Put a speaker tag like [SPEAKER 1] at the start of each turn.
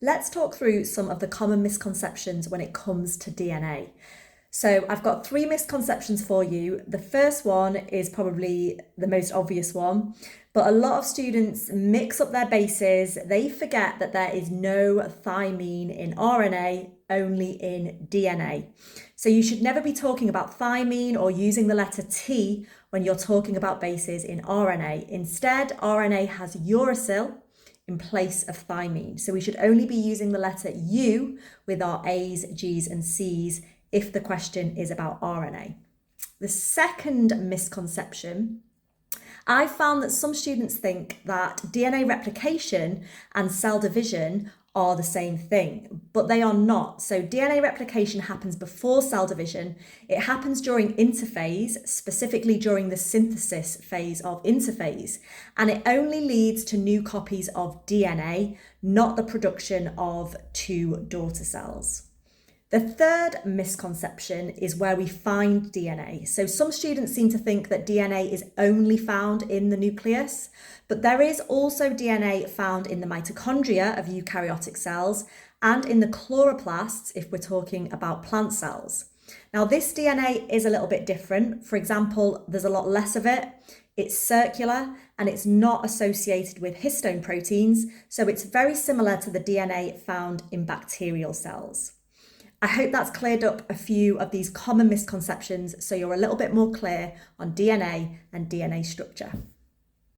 [SPEAKER 1] Let's talk through some of the common misconceptions when it comes to DNA. So I've got three misconceptions for you. The first one is probably the most obvious one, but a lot of students mix up their bases. They forget that there is no thymine in RNA, only in DNA. So you should never be talking about thymine or using the letter T when you're talking about bases in RNA. Instead, RNA has uracil in place of thymine. So we should only be using the letter U with our A's, G's, and C's if the question is about RNA. The second misconception, I found that some students think that DNA replication and cell division are the same thing, but they are not. So DNA replication happens before cell division. It happens during interphase, specifically during the synthesis phase of interphase, and it only leads to new copies of DNA, not the production of two daughter cells. The third misconception is where we find DNA. So some students seem to think that DNA is only found in the nucleus, but there is also DNA found in the mitochondria of eukaryotic cells and in the chloroplasts if we're talking about plant cells. Now, this DNA is a little bit different. For example, there's a lot less of it. It's circular and it's not associated with histone proteins, so it's very similar to the DNA found in bacterial cells. I hope that's cleared up a few of these common misconceptions so you're a little bit more clear on DNA and DNA structure.